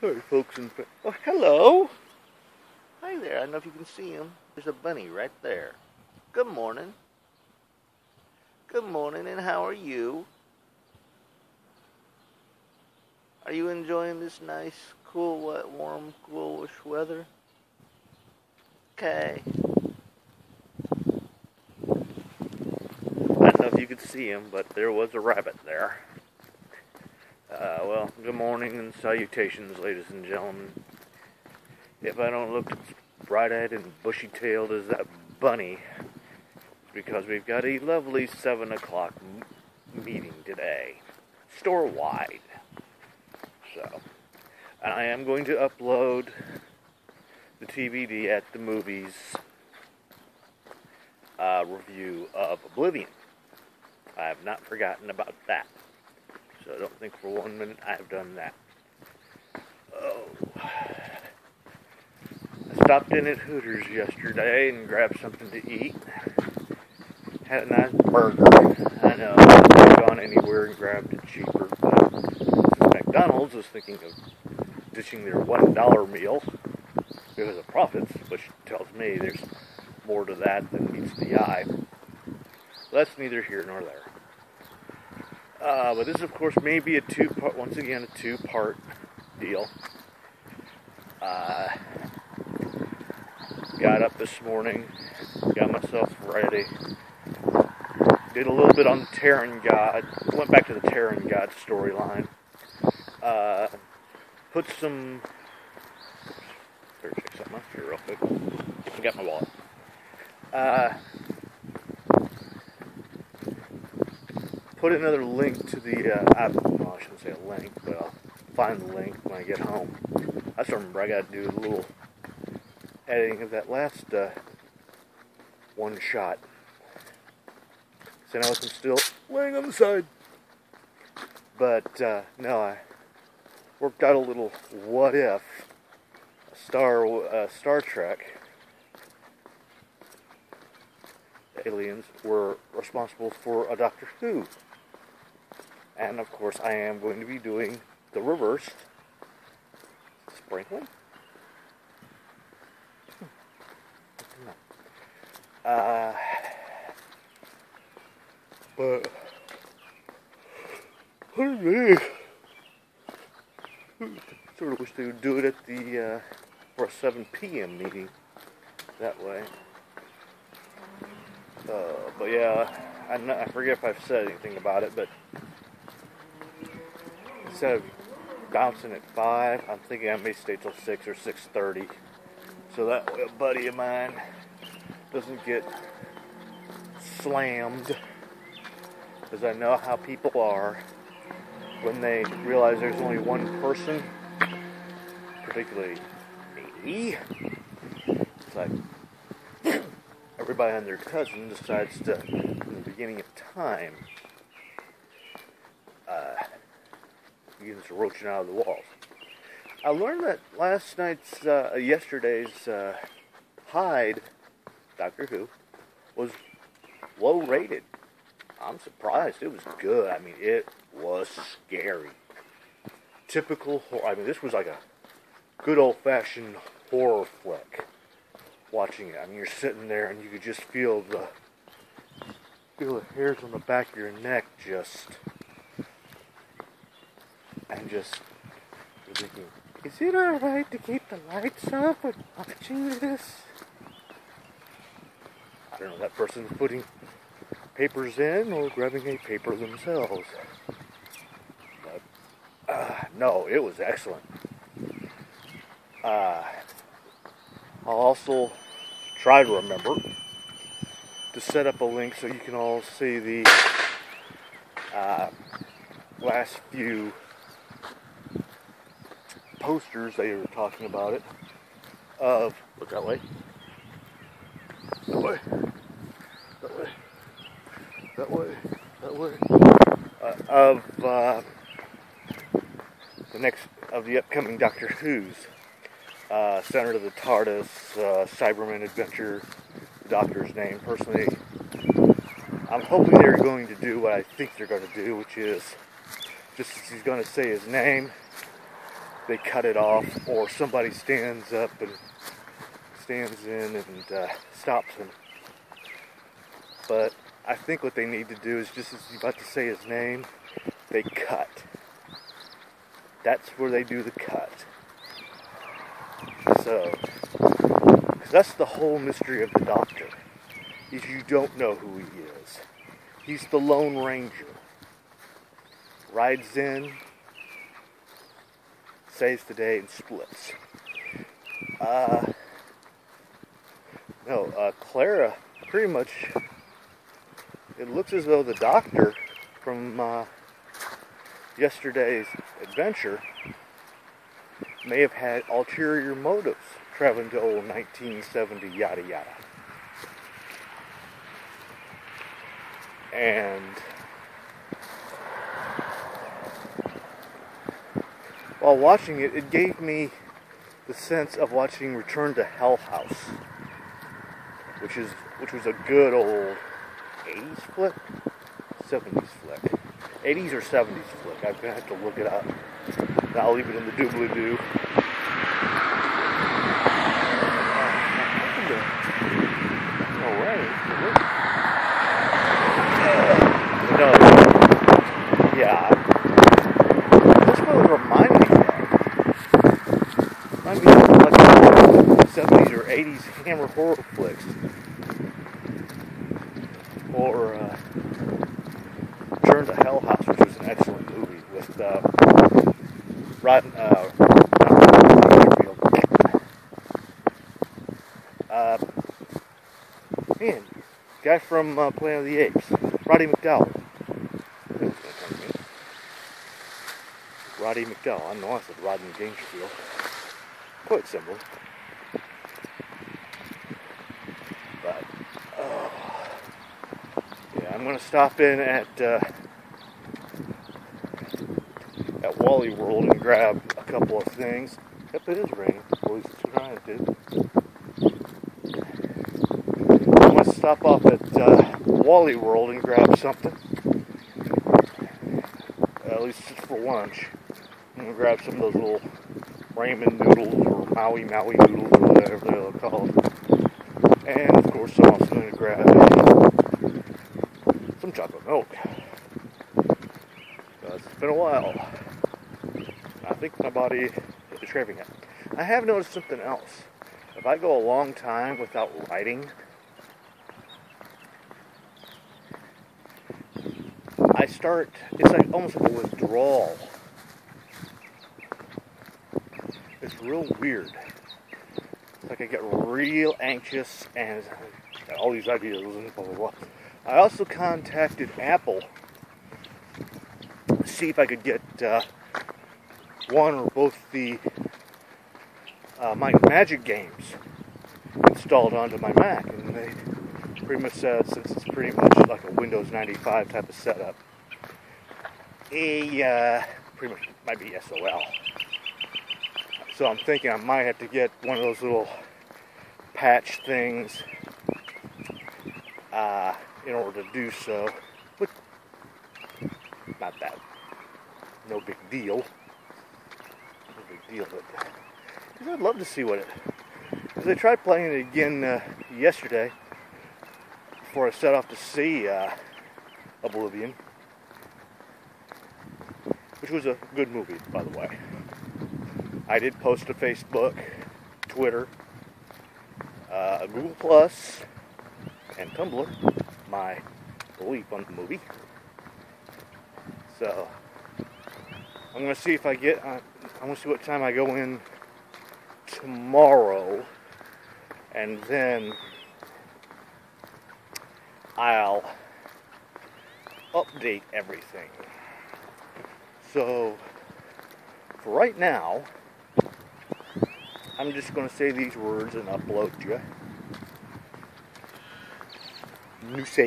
Alright, folks, oh, hello! Hi there, I don't know if you can see him. There's a bunny right there. Good morning. Good morning, and how are you? Are you enjoying this nice, cool, wet, warm, coolish weather? Okay. I don't know if you could see him, but there was a rabbit there. Well, good morning and salutations, ladies and gentlemen. If I don't look as bright-eyed and bushy-tailed as that bunny, it's because we've got a lovely 7 o'clock meeting today, store-wide. So, and I am going to upload the TBD at the movies review of Oblivion. I have not forgotten about that. So I don't think for 1 minute I have done that. Oh. I stopped in at Hooters yesterday and grabbed something to eat. Had a nice burger. I know, I could have gone anywhere and grabbed it cheaper, but since McDonald's was thinking of ditching their $1 meal because of profits, which tells me there's more to that than meets the eye. That's neither here nor there. But this, of course, may be a two-part deal. Got up this morning, got myself ready, did a little bit on the Terran God, went back to the Terran God storyline, put some, better check something out here real quick, I got my wallet. Put another link to the, I shouldn't say a link, but I'll find the link when I get home. I still remember I got to do a little editing of that last one shot. So now I'm still laying on the side. But, no, I worked out a little what if Star Trek aliens were responsible for a Doctor Who. And of course I am going to be doing the reverse sprinkling. But pardon me. Sort of wish they would do it at the for a 7 p.m. meeting that way. But yeah, I forget if I've said anything about it, but instead of bouncing at 5, I'm thinking I may stay till 6 or 6:30, so that way a buddy of mine doesn't get slammed, because I know how people are when they realize there's only one person, particularly me. It's like everybody and their cousin decides to, in the beginning of time, begins roaching out of the walls. I learned that yesterday's Hyde, Doctor Who, was low rated. I'm surprised. It was good. I mean, it was scary. Typical horror. I mean, this was like a good old-fashioned horror flick. Watching it, I mean, you're sitting there and you could just feel the hairs on the back of your neck you're thinking, is it alright to keep the lights up when watching this? I don't know, that person's putting papers in or grabbing a paper themselves. But, no, it was excellent. I'll also try to remember to set up a link so you can all see the last few posters they were talking about it of, look that way, that way, that way, that way, that way, of the upcoming Doctor Who's. Center of the TARDIS, Cyberman Adventure, the Doctor's name. Personally, I'm hoping they're going to do what I think they're going to do, which is, just as he's going to say his name, they cut it off, or somebody stands up and stands in and stops him. But I think what they need to do is, just as he's about to say his name, they cut. That's where they do the cut. So, because that's the whole mystery of the Doctor, is you don't know who he is. He's the Lone Ranger. Rides in, saves the day, and splits. Clara, pretty much, it looks as though the Doctor from yesterday's adventure may have had ulterior motives traveling to old 1970 yada yada. And while watching it, it gave me the sense of watching Return to Hell House, which was a good old 80s flick? 70s flick. 80s or 70s flick. I'm going to have to look it up. I'll leave it in the doobly-doo. Yeah. That's what it reminded me of. Reminded me of like 70s or 80s Hammer horror flicks. Or Return to Hell House, which was an excellent movie with guy from Planet of the Apes, Roddy McDowell. Roddy McDowell. I know I said Rodney Dangerfield. Quite simple. But, yeah, I'm going to stop in at Wally World and grab a couple of things. Yep, it is raining. At least it's trying to. I'm going to stop off at Wally World and grab something. At least for lunch. I'm going to grab some of those little ramen noodles or Maui noodles or whatever they're called. And of course I'm also going to grab some chocolate milk. It's been a while. I think my body is craving it. I have noticed something else. If I go a long time without writing, it's like almost like a withdrawal. It's real weird. It's like I get real anxious and got all these ideas and blah, blah, blah. I also contacted Apple to see if I could get one or both the my Magic games installed onto my Mac, and they pretty much said, since it's pretty much like a Windows 95 type of setup, pretty much might be SOL. So I'm thinking I might have to get one of those little patch things in order to do so. But not that. No big deal. No big deal, but I'd love to see what it. Because I tried playing it again yesterday before I set off to see Oblivion, which was a good movie, by the way. I did post to Facebook, Twitter, Google Plus, and Tumblr my belief on the movie. So I'm gonna see if I get. I'm gonna see what time I go in tomorrow, and then I'll update everything. So for right now, I'm just going to say these words and upload you. Nous